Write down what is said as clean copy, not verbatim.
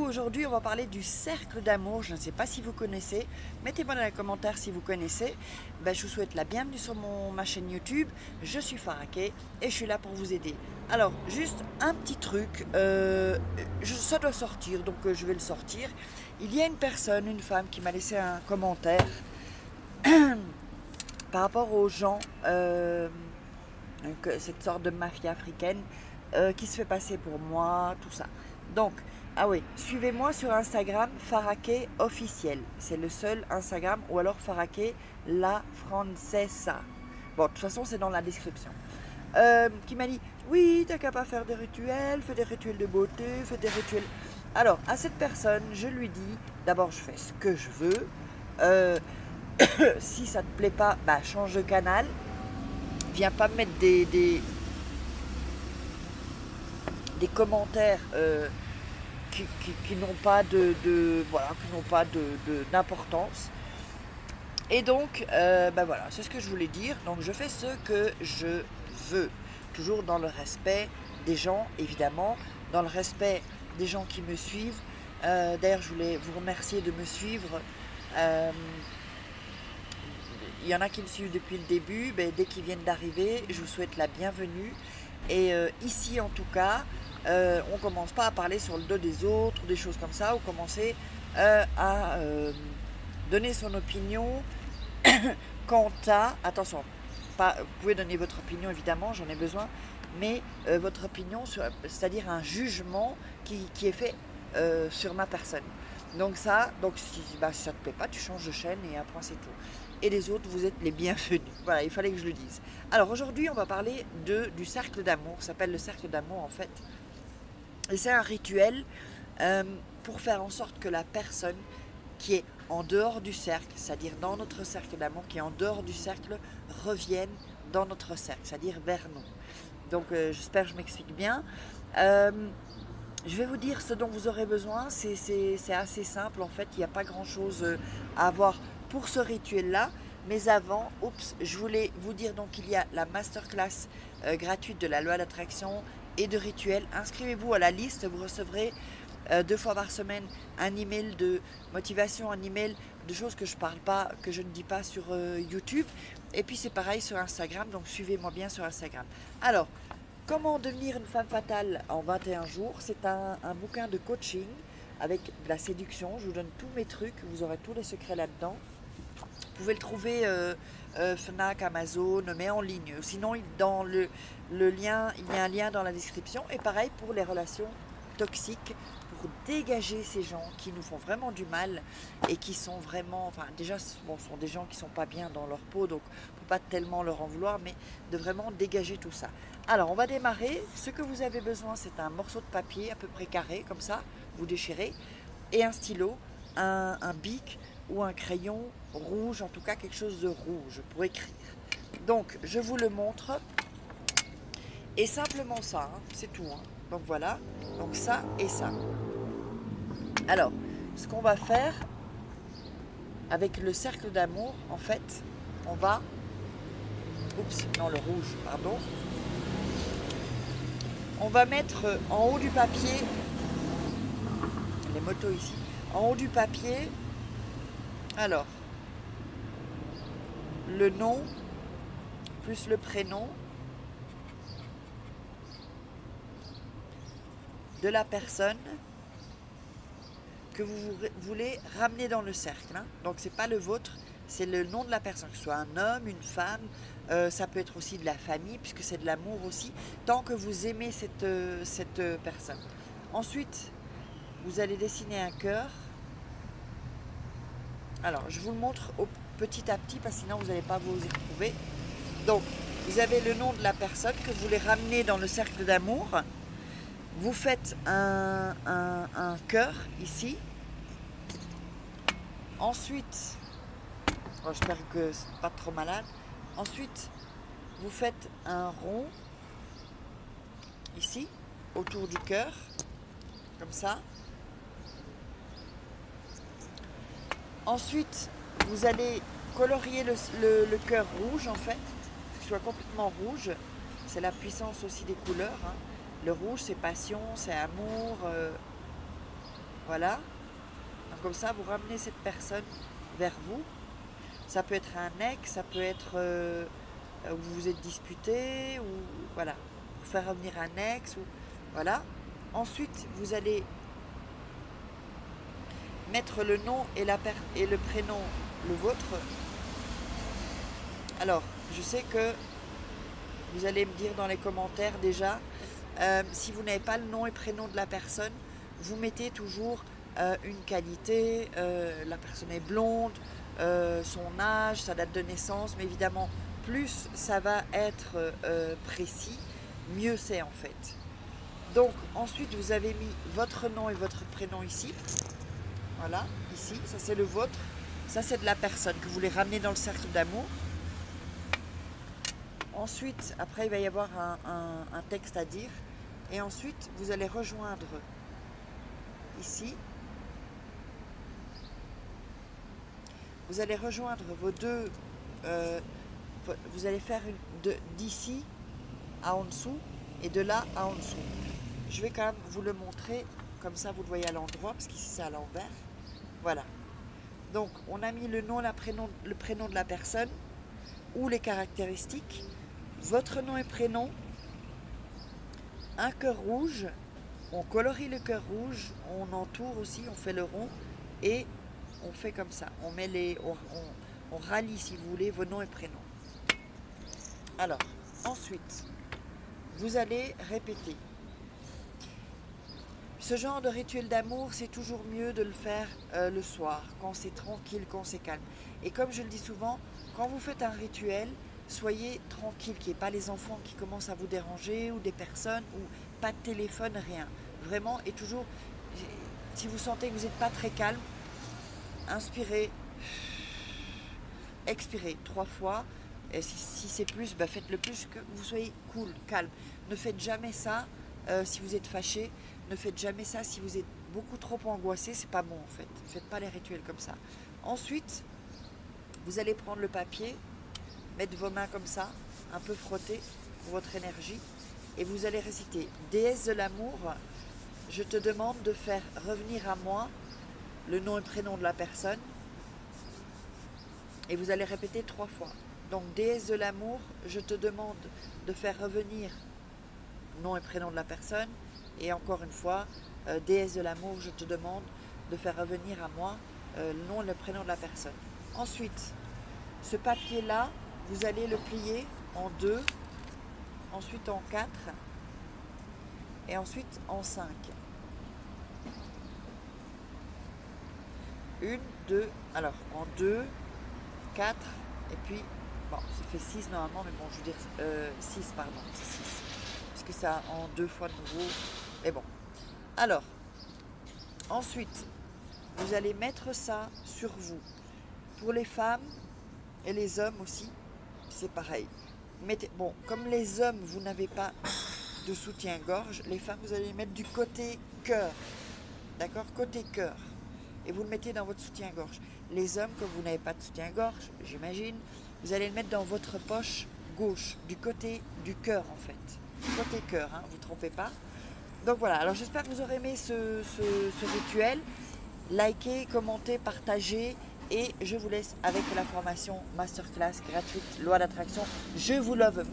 coup, aujourd'hui, on va parler du cercle d'amour. Je ne sais pas si vous connaissez. Mettez-moi dans les commentaires si vous connaissez. Ben, je vous souhaite la bienvenue sur ma chaîne YouTube. Je suis Faraké et je suis là pour vous aider. Alors, juste un petit truc. Ça doit sortir, donc je vais le sortir. Il y a une personne, une femme, qui m'a laissé un commentaire par rapport aux gens, cette sorte de mafia africaine qui se fait passer pour moi, tout ça. Donc, ah oui, suivez-moi sur Instagram, Faraké officiel. C'est le seul Instagram, ou alors Faraké la Francesa. Bon, de toute façon, c'est dans la description. Qui m'a dit, oui, t'as qu'à pas faire des rituels, fais des rituels de beauté, fais des rituels... Alors, à cette personne, je lui dis, d'abord, je fais ce que je veux. Si ça te plaît pas, bah, change de canal. Viens pas me mettre des commentaires qui n'ont pas voilà, qui n'ont pas d'importance. Et donc, ben voilà, c'est ce que je voulais dire. Donc, je fais ce que je veux, toujours dans le respect des gens, évidemment, dans le respect des gens qui me suivent. D'ailleurs, je voulais vous remercier de me suivre. Il y en a qui me suivent depuis le début. Ben, dès qu'ils viennent d'arriver, je vous souhaite la bienvenue. Et ici, en tout cas, on ne commence pas à parler sur le dos des autres, des choses comme ça, ou commencer à donner son opinion quant à... Attention, vous pouvez donner votre opinion, évidemment, j'en ai besoin, mais votre opinion, c'est-à-dire un jugement qui est fait sur ma personne. Donc si ça ne te plaît pas, tu changes de chaîne et après c'est tout. Et les autres, vous êtes les bienvenus. Voilà, il fallait que je le dise. Alors aujourd'hui, on va parler du cercle d'amour. Ça s'appelle le cercle d'amour en fait. Et c'est un rituel pour faire en sorte que la personne qui est en dehors du cercle, c'est-à-dire dans notre cercle d'amour, qui est en dehors du cercle, revienne dans notre cercle, c'est-à-dire vers nous. Donc j'espère que je m'explique bien. Je vais vous dire ce dont vous aurez besoin, c'est assez simple en fait, il n'y a pas grand chose à avoir pour ce rituel-là. Mais avant, je voulais vous dire donc qu'il y a la masterclass gratuite de la loi d'attraction et de rituels. Inscrivez-vous à la liste, vous recevrez 2 fois par semaine un email de motivation, un email de choses que je parle pas, que je ne dis pas sur YouTube. Et puis c'est pareil sur Instagram, donc suivez-moi bien sur Instagram. Alors, comment devenir une femme fatale en 21 jours? C'est un bouquin de coaching avec de la séduction. Je vous donne tous mes trucs, vous aurez tous les secrets là-dedans. Vous pouvez le trouver Fnac, Amazon, mais en ligne. Sinon, dans le lien, il y a un lien dans la description. Et pareil pour les relations toxiques, pour dégager ces gens qui nous font vraiment du mal et qui sont vraiment, enfin déjà, bon, sont des gens qui sont pas bien dans leur peau, donc on ne peut pas tellement leur en vouloir, mais de vraiment dégager tout ça. Alors, on va démarrer. Ce que vous avez besoin, c'est un morceau de papier à peu près carré, comme ça, vous déchirez, et un stylo, un bic ou un crayon rouge, en tout cas quelque chose de rouge pour écrire. Donc, je vous le montre. Et simplement ça, hein, c'est tout. Hein. Donc voilà, donc ça et ça. Alors, ce qu'on va faire avec le cercle d'amour, en fait, on va... Oups, non, le rouge, pardon. On va mettre en haut du papier, les motos ici, en haut du papier, alors, le nom, plus le prénom de la personne que vous voulez ramener dans le cercle. Hein. Donc, ce n'est pas le vôtre, c'est le nom de la personne, que ce soit un homme, une femme, ça peut être aussi de la famille, puisque c'est de l'amour aussi, tant que vous aimez cette personne. Ensuite, vous allez dessiner un cœur. Alors, je vous le montre petit à petit, parce que sinon vous n'allez pas vous y retrouver. Donc, vous avez le nom de la personne que vous voulez ramener dans le cercle d'amour. Vous faites un cœur ici. Ensuite, j'espère que c'est pas trop malade. Ensuite, vous faites un rond ici, autour du cœur, comme ça. Ensuite, vous allez colorier le cœur rouge en fait, qu'il soit complètement rouge. C'est la puissance aussi des couleurs. Hein. Le rouge, c'est passion, c'est amour. Voilà. Donc comme ça, vous ramenez cette personne vers vous. Ça peut être un ex, ça peut être où vous vous êtes disputé, ou voilà, pour faire revenir un ex, ou voilà. Ensuite, vous allez mettre le nom et le prénom, le vôtre. Alors, je sais que vous allez me dire dans les commentaires déjà, si vous n'avez pas le nom et prénom de la personne, vous mettez toujours une qualité, la personne est blonde, son âge, sa date de naissance, mais évidemment, plus ça va être précis, mieux c'est en fait. Donc ensuite, vous avez mis votre nom et votre prénom ici. Voilà, ici, ça c'est le vôtre. Ça c'est de la personne que vous voulez ramener dans le cercle d'amour. Ensuite, après, il va y avoir un texte à dire. Et ensuite, vous allez rejoindre ici. Vous allez rejoindre vos deux... vous allez faire d'ici à en dessous et de là à en dessous. Je vais quand même vous le montrer, comme ça vous le voyez à l'endroit, parce qu'ici c'est à l'envers. Voilà. Donc, on a mis le nom, le prénom de la personne, ou les caractéristiques, votre nom et prénom, un cœur rouge, on colorie le cœur rouge, on entoure aussi, on fait le rond, et on fait comme ça. On met on rallie, si vous voulez, vos noms et prénoms. Alors, ensuite, vous allez répéter. Ce genre de rituel d'amour, c'est toujours mieux de le faire le soir, quand c'est tranquille, quand c'est calme. Et comme je le dis souvent, quand vous faites un rituel, soyez tranquille, qu'il n'y ait pas les enfants qui commencent à vous déranger, ou des personnes, ou pas de téléphone, rien. Vraiment, et toujours, si vous sentez que vous n'êtes pas très calme, inspirez, expirez 3 fois. Et si c'est plus, bah faites le plus, que vous soyez cool, calme. Ne faites jamais ça si vous êtes fâché. Ne faites jamais ça si vous êtes beaucoup trop angoissé, c'est pas bon en fait. Ne faites pas les rituels comme ça. Ensuite, vous allez prendre le papier, mettre vos mains comme ça, un peu frotter pour votre énergie, et vous allez réciter: Déesse de l'amour, je te demande de faire revenir à moi le nom et prénom de la personne, et vous allez répéter 3 fois. Donc, déesse de l'amour, je te demande de faire revenir nom et prénom de la personne. Et encore une fois, déesse de l'amour, je te demande de faire revenir à moi le nom et le prénom de la personne. Ensuite, ce papier-là, vous allez le plier en 2, ensuite en 4, et ensuite en 5. 1, 2, alors en 2, 4, et puis, bon, ça fait 6 normalement, mais bon, je veux dire 6, pardon, c'est 6. Parce que ça en 2 fois de nouveau. Mais bon. Alors, ensuite, vous allez mettre ça sur vous. Pour les femmes et les hommes aussi, c'est pareil. Bon, comme les hommes, vous n'avez pas de soutien-gorge, les femmes, vous allez les mettre du côté cœur. D'accord? Côté cœur. Et vous le mettez dans votre soutien-gorge. Les hommes, comme vous n'avez pas de soutien-gorge, j'imagine, vous allez le mettre dans votre poche gauche, du côté du cœur en fait. Côté cœur, hein, vous ne trompez pas. Donc voilà, alors j'espère que vous aurez aimé ce rituel. Likez, commentez, partagez, et je vous laisse avec la formation masterclass gratuite Loi d'attraction. Je vous love.